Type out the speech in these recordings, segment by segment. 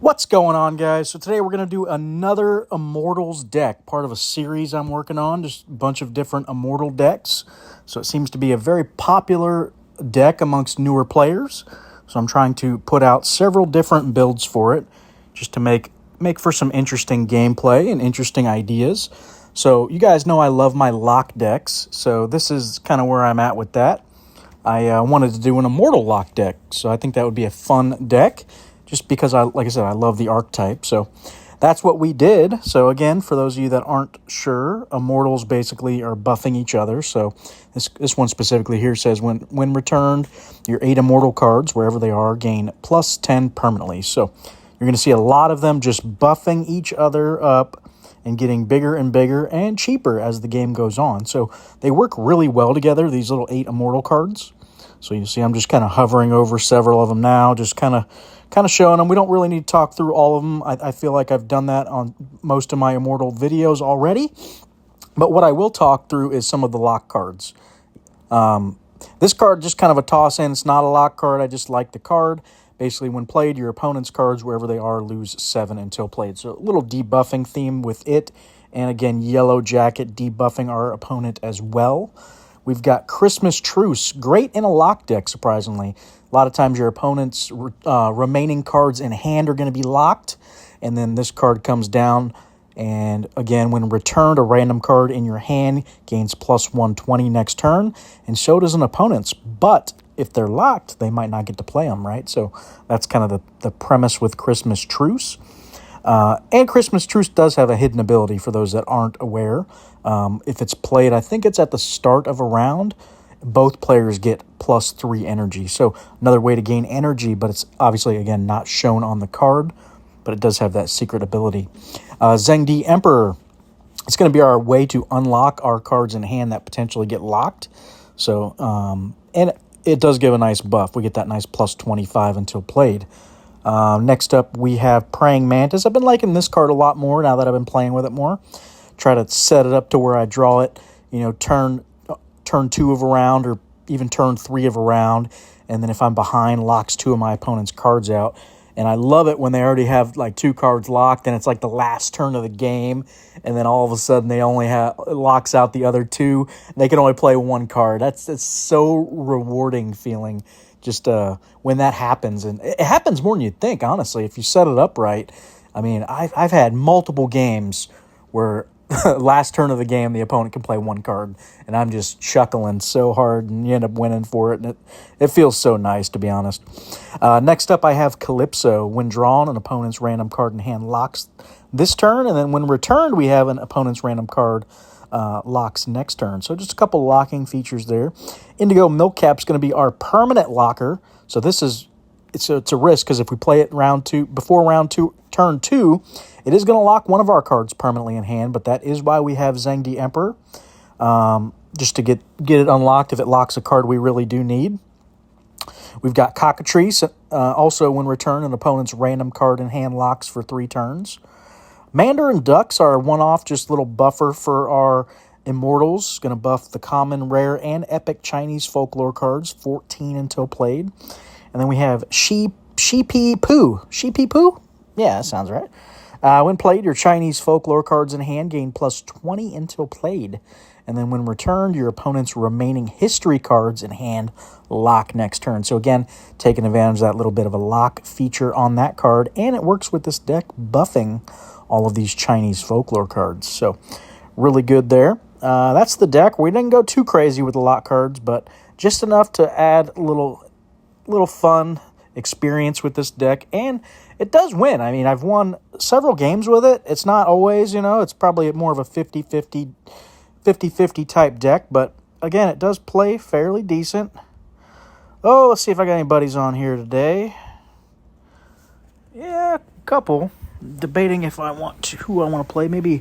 What's going on, guys? So today we're going to do another Immortals deck, part of a series I'm working on, just a bunch of different Immortal decks. So it seems to be a very popular deck amongst newer players. So I'm trying to put out several different builds for it, just to make for some interesting gameplay and interesting ideas. So you guys know I love my lock decks, so this is kind of where I'm at with that. I wanted to do an Immortal lock deck, so I think that would be a fun deck, just because, like I said, I love the archetype. So that's what we did. So again, for those of you that aren't sure, Immortals basically are buffing each other. So this one specifically here says, when returned, your 8 Immortal cards, wherever they are, gain plus 10 permanently. So you're going to see a lot of them just buffing each other up and getting bigger and bigger and cheaper as the game goes on. So they work really well together, these little 8 Immortal cards. So you see I'm just kind of hovering over several of them now, just kind of showing them. We don't really need to talk through all of them. I feel like I've done that on most of my Immortal videos already. But what I will talk through is some of the lock cards. This card, just kind of a toss-in. It's not a lock card. I just like the card. Basically, when played, your opponent's cards, wherever they are, lose 7 until played. So a little debuffing theme with it. And again, Yellow Jacket debuffing our opponent as well. We've got Christmas Truce, great in a lock deck, surprisingly. A lot of times your opponent's remaining cards in hand are going to be locked, and then this card comes down, and again, when returned, a random card in your hand gains plus 120 next turn, and so does an opponent's. But if they're locked, they might not get to play them, right? So that's kind of the premise with Christmas Truce. And Christmas Truce does have a hidden ability for those that aren't aware. If it's played, I think it's at the start of a round, both players get plus 3 energy. So another way to gain energy, but it's obviously, again, not shown on the card, but it does have that secret ability. Zengdi Emperor, it's going to be our way to unlock our cards in hand that potentially get locked. So, and it does give a nice buff. We get that nice plus 25 until played. Next up, we have Praying Mantis. I've been liking this card a lot more now that I've been playing with it more. Try to set it up to where I draw it, turn 2 of a round or even turn 3 of a round. And then if I'm behind, locks 2 of my opponent's cards out. And I love it when they already have like 2 cards locked and it's like the last turn of the game. And then all of a sudden they only locks out the other 2. And they can only play 1 card. That's so rewarding feeling just when that happens. And it happens more than you'd think, honestly, if you set it up right. I mean, I've had multiple games where last turn of the game, the opponent can play 1 card, and I'm just chuckling so hard, and you end up winning for it, and it feels so nice, to be honest. Next up, I have Calypso. When drawn, an opponent's random card in hand locks this turn, and then when returned, we have an opponent's random card locks next turn. So just a couple locking features there. Indigo Milkcap's going to be our permanent locker. So this is it's a risk, because if we play it turn 2, it is going to lock one of our cards permanently in hand, but that is why we have Zengdi Emperor, just to get it unlocked if it locks a card we really do need. We've got Cockatrice, also when returned, an opponent's random card in hand locks for 3 turns. Mandarin Ducks are one-off, just little buffer for our Immortals. Going to buff the common, rare, and epic Chinese folklore cards, 14 until played. And then we have Sheepy Poo. Sheepy Poo? Yeah, that sounds right. When played, your Chinese folklore cards in hand gain plus 20 until played. And then when returned, your opponent's remaining history cards in hand lock next turn. So again, taking advantage of that little bit of a lock feature on that card. And it works with this deck buffing all of these Chinese folklore cards. So really good there. That's the deck. We didn't go too crazy with the lock cards, but just enough to add a little fun experience with this deck, and it does win. I mean, I've won several games with it. It's not always, it's probably more of a 50-50 type deck, but again, it does play fairly decent. Oh, let's see if I got any buddies on here today. Yeah, a couple. Debating if I want to, who I want to play. Maybe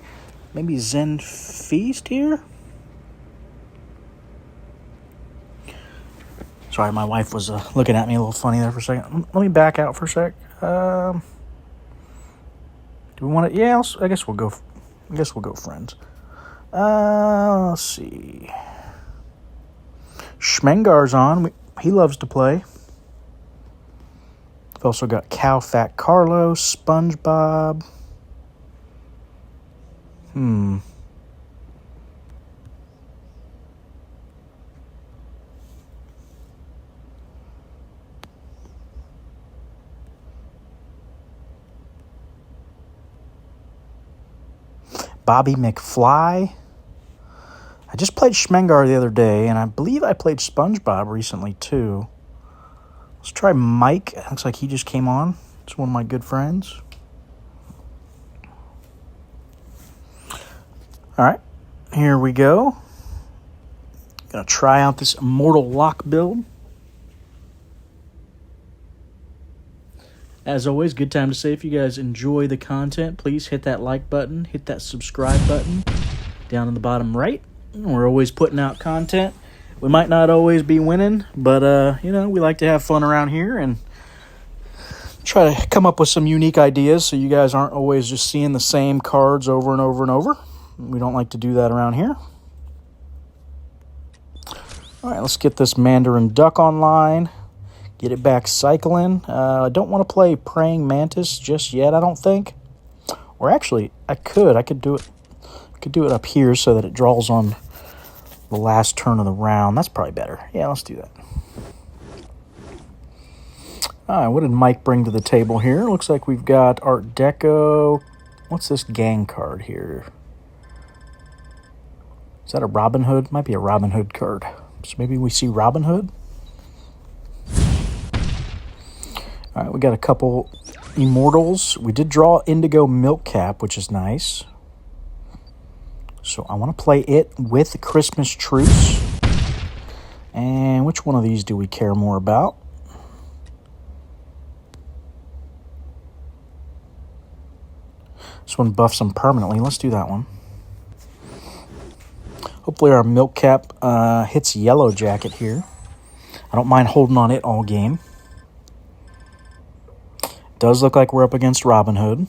Zen Feast here. Sorry, my wife was looking at me a little funny there for a second. Let me back out for a sec. Do we want to? Yeah, I guess we'll go. Friends. Let's see. Schmengar's on. He loves to play. We've also got Cow Fat Carlos, SpongeBob. Bobby McFly. I just played Schmengar the other day, and I believe I played SpongeBob recently, too. Let's try Mike. Looks like he just came on. It's one of my good friends. All right, here we go. Gonna try out this Immortal lock build. As always, good time to say, if you guys enjoy the content, please hit that like button, hit that subscribe button down in the bottom right. We're always putting out content. We might not always be winning, but, we like to have fun around here and try to come up with some unique ideas so you guys aren't always just seeing the same cards over and over and over. We don't like to do that around here. All right, let's get this Mandarin Duck online. Get it back cycling. I don't want to play Praying Mantis just yet, I don't think. Or actually, I could do it. I could do it up here so that it draws on the last turn of the round. That's probably better. Yeah, let's do that. All right, what did Mike bring to the table here? Looks like we've got Art Deco. What's this gang card here? Is that a Robin Hood? Might be a Robin Hood card. So maybe we see Robin Hood. All right, we got a couple Immortals. We did draw Indigo Milk Cap, which is nice. So I want to play it with Christmas Truce. And which one of these do we care more about? This one buffs them permanently. Let's do that one. Hopefully our Milk Cap hits Yellow Jacket here. I don't mind holding on it all game. Does look like we're up against Robin Hood.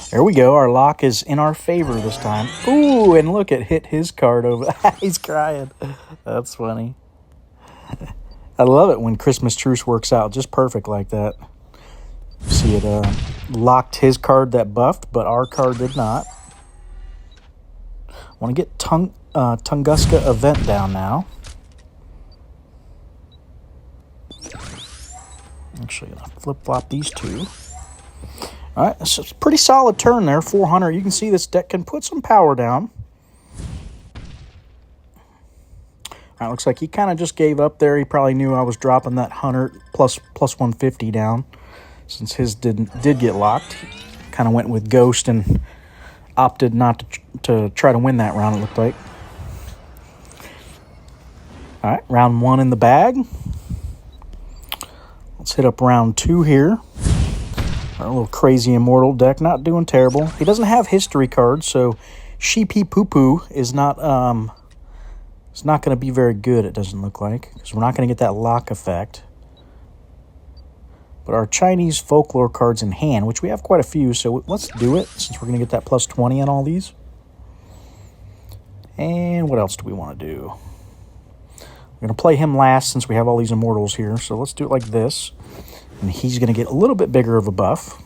There we go. Our lock is in our favor this time. Ooh, and look, it hit his card over. He's crying. That's funny. I love it when Christmas Truce works out just perfect like that. See, it locked his card that buffed, but our card did not. Want to get Tunguska Event down now. Actually, going to flip-flop these two. All right, it's a pretty solid turn there, 400. You can see this deck can put some power down. All right, looks like he kind of just gave up there. He probably knew I was dropping that 100 plus 150 down. Since his did get locked, he kind of went with Ghost and opted not to try to win that round, it looked like. All right, round one in the bag. Let's hit up round two here. Our little crazy Immortal deck, not doing terrible. He doesn't have history cards, so Sheepy Poo Poo is not it's not going to be very good, it doesn't look like, because we're not going to get that lock effect. But our Chinese folklore cards in hand, which we have quite a few, so let's do it, since we're going to get that plus 20 on all these. And what else do we want to do? We're going to play him last since we have all these Immortals here, so let's do it like this. And he's going to get a little bit bigger of a buff.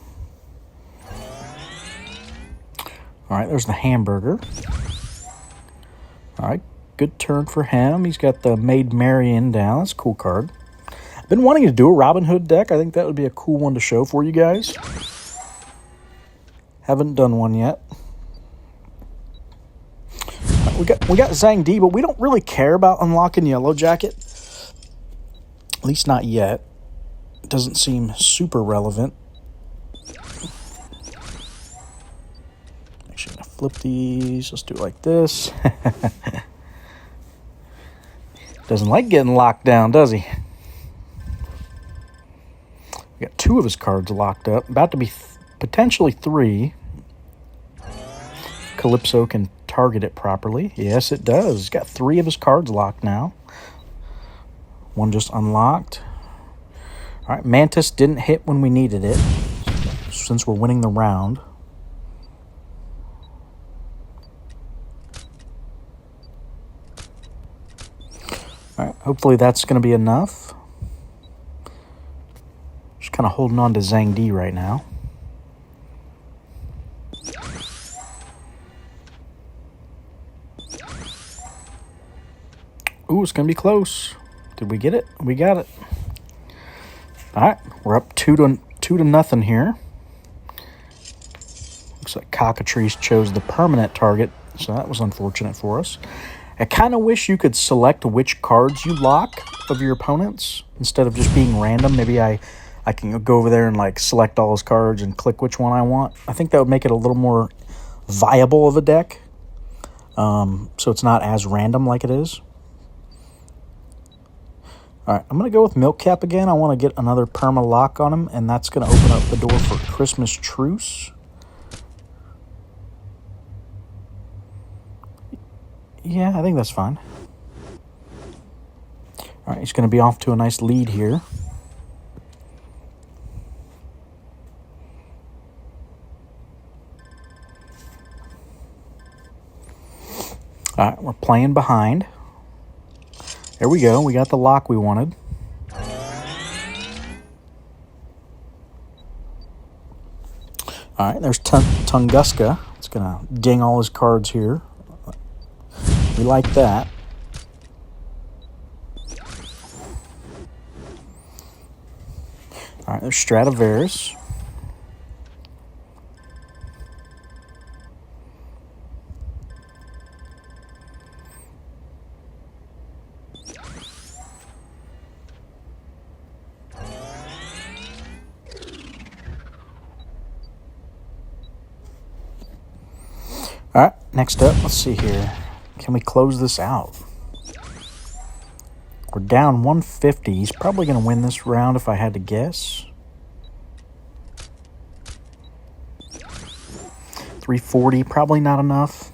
All right, there's the hamburger. All right, good turn for him. He's got the Maid Marian down. That's a cool card. I've been wanting to do a Robin Hood deck. I think that would be a cool one to show for you guys. Haven't done one yet. We got Zhang Di, but we don't really care about unlocking Yellow Jacket. At least not yet. It doesn't seem super relevant. Actually, I'm going to flip these. Let's do it like this. Doesn't like getting locked down, does he? We got two of his cards locked up. About to be potentially three. Calypso can target it properly. Yes, it does. He's got three of his cards locked now. One just unlocked. All right, Mantis didn't hit when we needed it, since we're winning the round. All right, hopefully that's going to be enough. Just kind of holding on to Zhang Di right now. Ooh, it's going to be close. Did we get it? We got it. All right, we're up 2-0 here. Looks like Cockatrice chose the permanent target, so that was unfortunate for us. I kind of wish you could select which cards you lock of your opponents instead of just being random. Maybe I can go over there and like select all his cards and click which one I want. I think that would make it a little more viable of a deck, so it's not as random like it is. All right, I'm going to go with Milk Cap again. I want to get another perma lock on him, and that's going to open up the door for Christmas Truce. Yeah, I think that's fine. All right, he's going to be off to a nice lead here. All right, we're playing behind. There we go. We got the lock we wanted. All right, there's Tunguska. It's going to ding all his cards here. We like that. All right, there's Stratovarus. All right, next up, let's see here. Can we close this out? We're down 150. He's probably going to win this round if I had to guess. 340, probably not enough.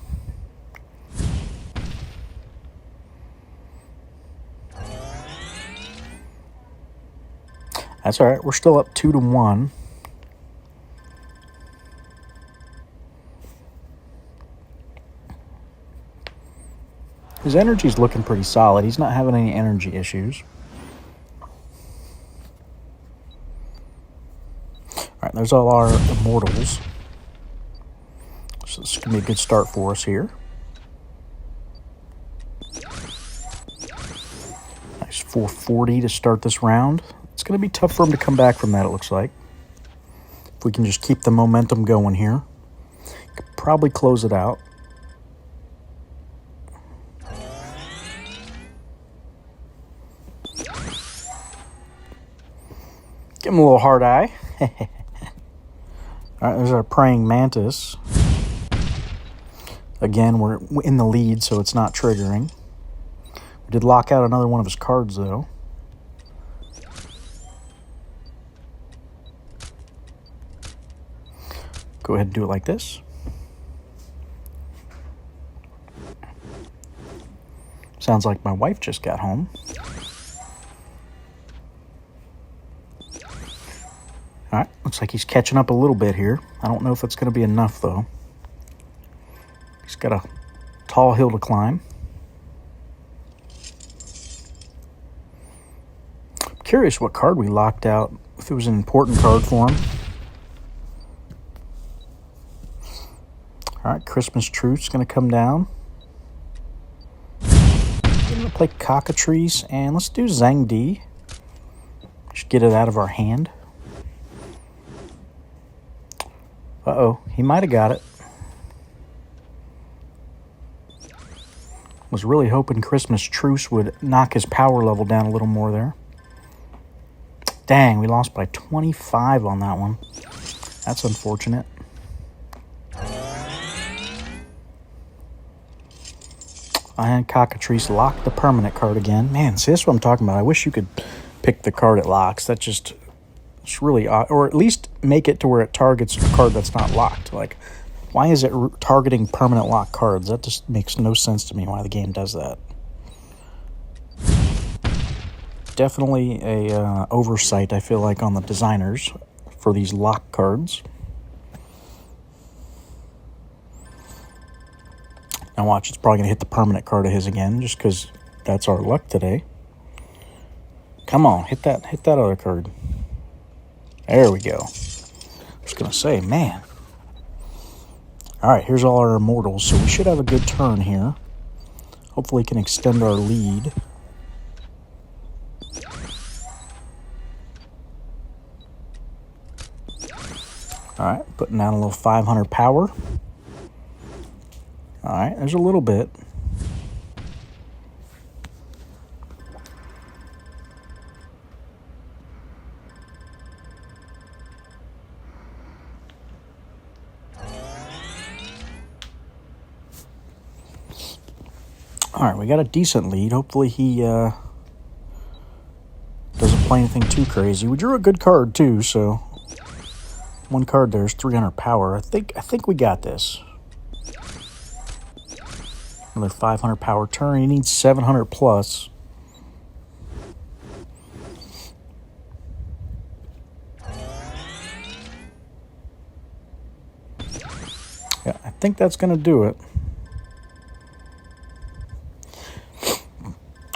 That's all right. We're still up 2-1. His energy's looking pretty solid. He's not having any energy issues. All right, there's all our Immortals. So this is going to be a good start for us here. Nice 440 to start this round. It's going to be tough for him to come back from that, it looks like. If we can just keep the momentum going here, could probably close it out. Give him a little hard eye. All right, there's our Praying Mantis. Again, we're in the lead, so it's not triggering. We did lock out another one of his cards, though. Go ahead and do it like this. Sounds like my wife just got home. All right, looks like he's catching up a little bit here. I don't know if it's going to be enough, though. He's got a tall hill to climb. I'm curious what card we locked out, if it was an important card for him. All right, Christmas Truce is going to come down. I'm going to play Cockatrice, and let's do Zhang Di. Just get it out of our hand. Uh-oh, he might have got it. Was really hoping Christmas Truce would knock his power level down a little more there. Dang, we lost by 25 on that one. That's unfortunate. And Cockatrice locked the permanent card again. Man, see, that's what I'm talking about. I wish you could pick the card it locks. That just... It's really odd, or at least make it to where it targets a card that's not locked. Like, why is it targeting permanent lock cards? That just makes no sense to me why the game does that. Definitely a oversight, I feel like, on the designers for these lock cards. Now watch, it's probably going to hit the permanent card of his again, just because that's our luck today. Come on, hit that other card. There we go. I was going to say, man. All right, here's all our Immortals, so we should have a good turn here. Hopefully can extend our lead. All right, putting down a little 500 power. All right, there's a little bit. All right, we got a decent lead. Hopefully he doesn't play anything too crazy. We drew a good card too, so one card there is 300 power. I think we got this. Another 500 power turn. He needs 700 plus. Yeah, I think that's going to do it.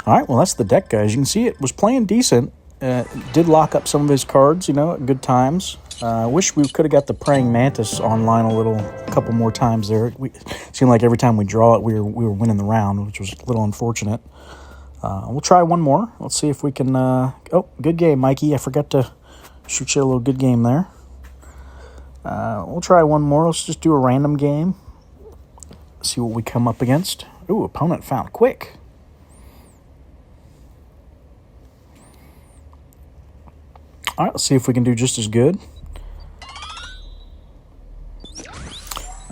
All right, well, that's the deck, guys. You can see it was playing decent. Did lock up some of his cards, at good times. I wish we could have got the Praying Mantis online a couple more times there. It seemed like every time we draw it, we were winning the round, which was a little unfortunate. We'll try one more. Let's see if we can... oh, good game, Mikey. I forgot to shoot you a little good game there. We'll try one more. Let's just do a random game. See what we come up against. Ooh, opponent found quick. All right, let's see if we can do just as good.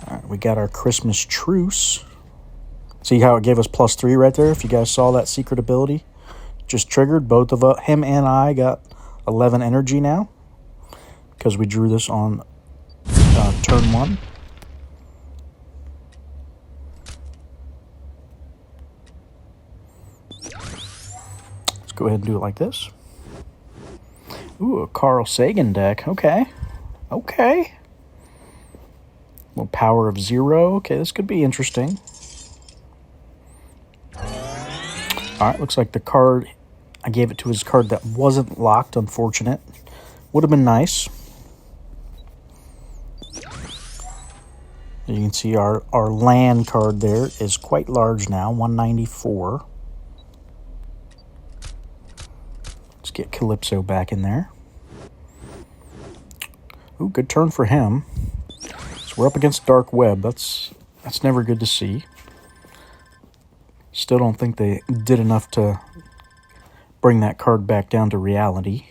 All right, we got our Christmas truce. See how it gave us +3 right there? If you guys saw that secret ability, just triggered. Both of him and I got 11 energy now because we drew this on turn 1. Let's go ahead and do it like this. Ooh, a Carl Sagan deck. Okay. Okay. Little power of 0. Okay, this could be interesting. Alright, looks like the card, I gave it to his card that wasn't locked, unfortunate. Would have been nice. You can see our land card there is quite large now, 194. Let's get Calypso back in there. Ooh, good turn for him. So we're up against Dark Web. That's never good to see. Still don't think they did enough to bring that card back down to reality.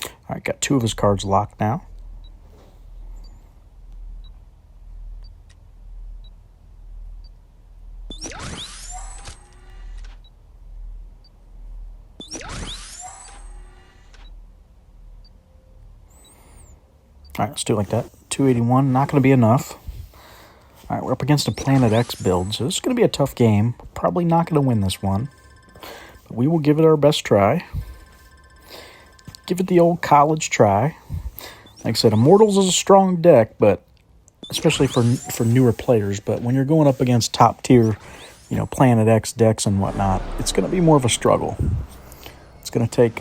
All right, got 2 of his cards locked now. All right, let's do it like that. 281, not going to be enough. All right, we're up against a Planet X build, so this is going to be a tough game. Probably not going to win this one. But we will give it our best try. Give it the old college try. Like I said, Immortals is a strong deck, but especially for newer players. But when you're going up against top tier, Planet X decks and whatnot, it's going to be more of a struggle. It's going to take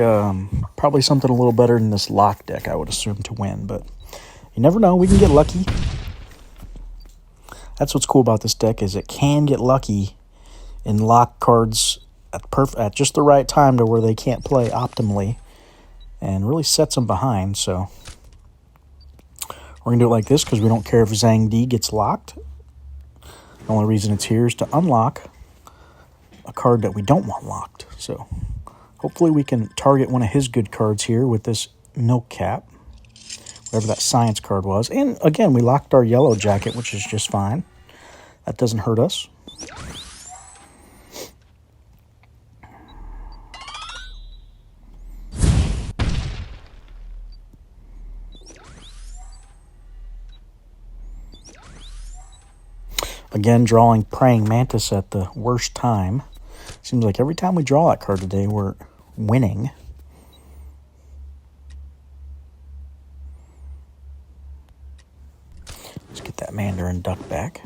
probably something a little better than this lock deck, I would assume, to win. But you never know. We can get lucky. That's what's cool about this deck is it can get lucky and lock cards at just the right time to where they can't play optimally and really sets them behind. So we're going to do it like this because we don't care if Zhang Di gets locked. The only reason it's here is to unlock a card that we don't want locked. So hopefully we can target one of his good cards here with this Milk Cap, whatever that science card was. And again, we locked our Yellow Jacket, which is just fine. That doesn't hurt us. Again, drawing Praying Mantis at the worst time. Seems like every time we draw that card today, we're winning. Let's get that Mandarin Duck back.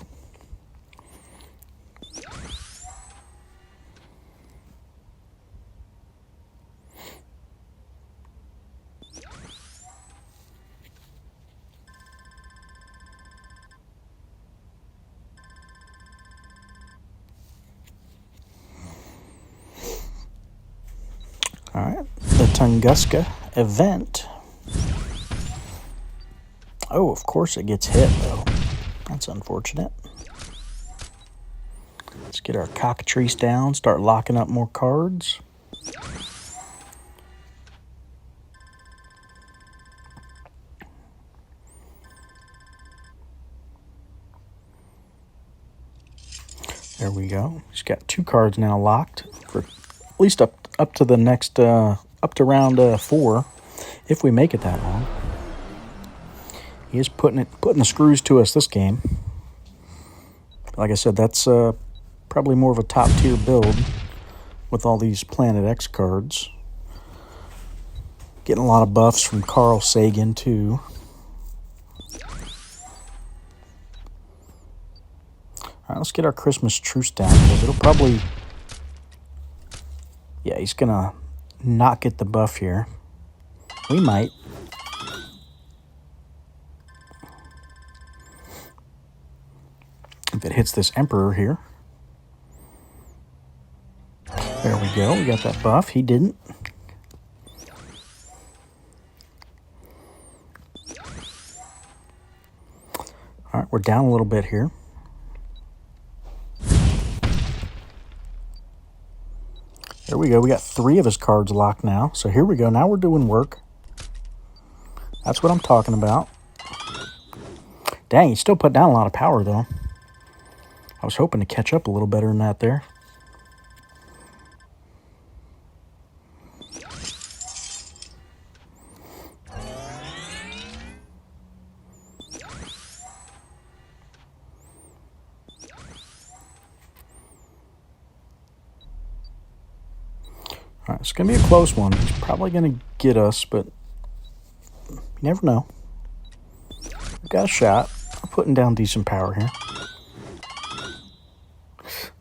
All right, the Tunguska event. Oh, of course it gets hit, though. That's unfortunate. Let's get our cockatrice down, start locking up more cards. There we go. He's got 2 cards now locked for at least up to the next up to round 4, if we make it that long. He is putting the screws to us this game. Like I said, that's probably more of a top tier build with all these Planet X cards. Getting a lot of buffs from Carl Sagan too. All right, let's get our Christmas truce down because it'll probably... Yeah, he's going to not get the buff here. We might. If it hits this Emperor here. There we go. We got that buff. He didn't. All right, we're down a little bit here. There we go. We got 3 of his cards locked now. So here we go. Now we're doing work. That's what I'm talking about. Dang, he still put down a lot of power, though. I was hoping to catch up a little better than that there. All right, it's going to be a close one. He's probably going to get us, but you never know. We've got a shot. I'm putting down decent power here.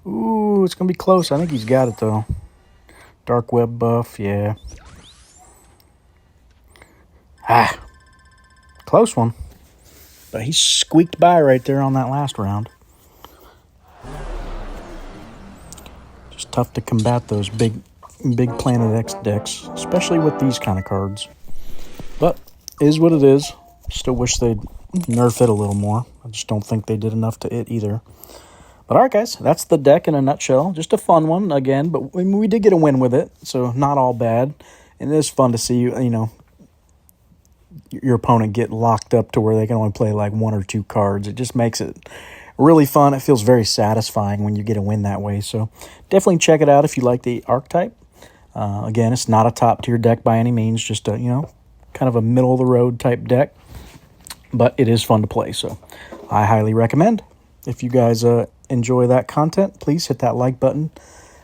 Ooh, it's going to be close. I think he's got it, though. Dark web buff, yeah. Ah, close one. But he squeaked by right there on that last round. Just tough to combat those big Planet X decks, especially with these kind of cards. But is what it is. Still wish they'd nerf it a little more. I just don't think they did enough to it either. But all right, guys, that's the deck in a nutshell. Just a fun one, again, but we did get a win with it, so not all bad. And it is fun to see, you know, your opponent get locked up to where they can only play like 1 or 2 cards. It just makes it really fun. It feels very satisfying when you get a win that way. So definitely check it out if you like the archetype. Again, it's not a top-tier deck by any means, just a, you know, kind of a middle-of-the-road type deck. But it is fun to play, so I highly recommend. If you guys enjoy that content, please hit that like button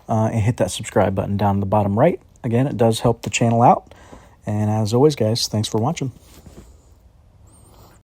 and hit that subscribe button down in the bottom right. Again, it does help the channel out. And as always, guys, thanks for watching.